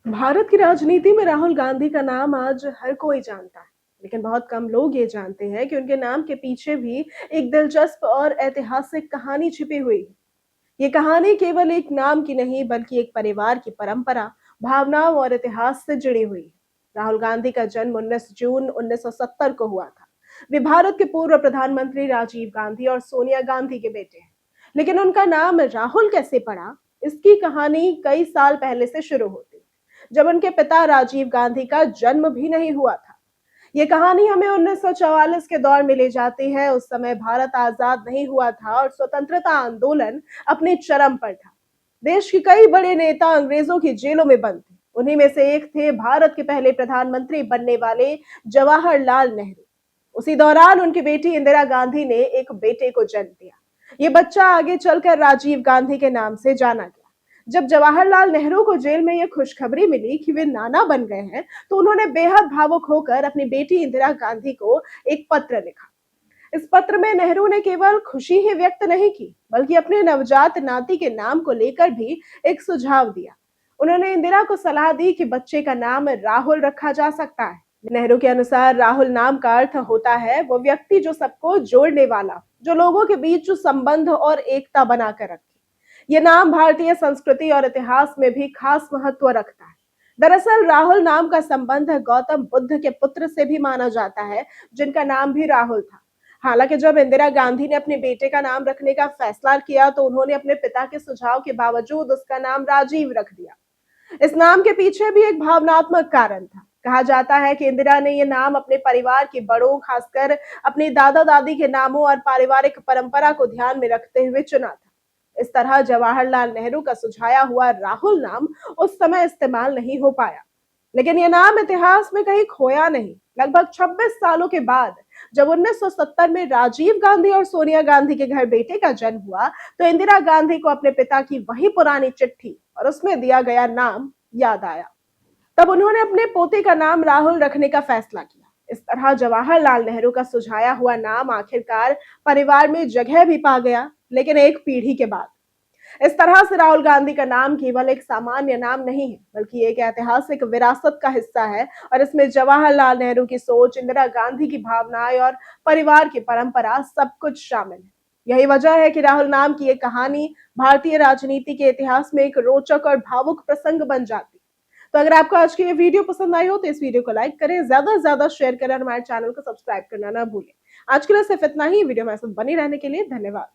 भारत की राजनीति में राहुल गांधी का नाम आज हर कोई जानता है, लेकिन बहुत कम लोग ये जानते हैं कि उनके नाम के पीछे भी एक दिलचस्प और ऐतिहासिक कहानी छिपी हुई है। ये कहानी केवल एक नाम की नहीं, बल्कि एक परिवार की परंपरा, भावनाओं और इतिहास से जुड़ी हुई है। राहुल गांधी का जन्म 19 जून 1970 को हुआ था। वे भारत के पूर्व प्रधानमंत्री राजीव गांधी और सोनिया गांधी के बेटे हैं। लेकिन उनका नाम राहुल कैसे पड़ा, इसकी कहानी कई साल पहले से शुरू होती है, जब उनके पिता राजीव गांधी का जन्म भी नहीं हुआ था। ये कहानी हमें 1944 के दौर में ले जाती है। उस समय भारत आजाद नहीं हुआ था और स्वतंत्रता आंदोलन अपने चरम पर था। देश के कई बड़े नेता अंग्रेजों की जेलों में बंद थे। उन्हीं में से एक थे भारत के पहले प्रधानमंत्री बनने वाले जवाहरलाल नेहरू। उसी दौरान उनकी बेटी इंदिरा गांधी ने एक बेटे को जन्म दिया। ये बच्चा आगे चलकर राजीव गांधी के नाम से जाना गया। जब जवाहरलाल नेहरू को जेल में यह खुशखबरी मिली कि वे नाना बन गए हैं, तो उन्होंने बेहद भावुक होकर अपनी बेटी इंदिरा गांधी को एक पत्र लिखा। इस पत्र में नेहरू ने केवल खुशी ही व्यक्त नहीं की, बल्कि अपने नवजात नाती के नाम को लेकर भी एक सुझाव दिया। उन्होंने इंदिरा को सलाह दी कि बच्चे का नाम राहुल रखा जा सकता है। नेहरू के अनुसार राहुल नाम का अर्थ होता है वो व्यक्ति जो सबको जोड़ने वाला, जो लोगों के बीच जो संबंध और एकता बनाकर रखे। ये नाम भारतीय संस्कृति और इतिहास में भी खास महत्व रखता है। दरअसल राहुल नाम का संबंध गौतम बुद्ध के पुत्र से भी माना जाता है, जिनका नाम भी राहुल था। हालांकि जब इंदिरा गांधी ने अपने बेटे का नाम रखने का फैसला किया, तो उन्होंने अपने पिता के सुझाव के बावजूद उसका नाम राजीव रख दिया। इस नाम के पीछे भी एक भावनात्मक कारण था। कहा जाता है कि इंदिरा ने यह नाम अपने परिवार के बड़ों, खासकर अपने दादा दादी के नामों और पारिवारिक परंपरा को ध्यान में रखते हुए चुना था। इस तरह जवाहरलाल नेहरू का सुझाया हुआ राहुल नाम उस समय इस्तेमाल नहीं हो पाया, लेकिन यह नाम इतिहास में कहीं खोया नहीं। लगभग 26 सालों के बाद जब 1970 में राजीव गांधी और सोनिया गांधी के घर बेटे का जन्म हुआ, तो इंदिरा गांधी को अपने पिता की वही पुरानी चिट्ठी और उसमें दिया गया नाम याद आया। तब उन्होंने अपने पोते का नाम राहुल रखने का फैसला किया। इस तरह जवाहरलाल नेहरू का सुझाया हुआ नाम आखिरकार परिवार में जगह भी पा गया, लेकिन एक पीढ़ी के बाद। इस तरह से राहुल गांधी का नाम केवल एक सामान्य नाम नहीं है, बल्कि एक ऐतिहासिक विरासत का हिस्सा है। और इसमें जवाहरलाल नेहरू की सोच, इंदिरा गांधी की भावनाएं और परिवार की परंपरा सब कुछ शामिल है। यही वजह है कि राहुल नाम की ये कहानी भारतीय राजनीति के इतिहास में एक रोचक और भावुक प्रसंग बन जाती है। तो अगर आपको आज की ये वीडियो पसंद आई हो, तो इस वीडियो को लाइक करें, ज्यादा से ज्यादा शेयर करें और हमारे चैनल को सब्सक्राइब करना ना भूलें। आज के लिए सिर्फ इतना ही। वीडियो हमारे साथ बनी रहने के लिए धन्यवाद।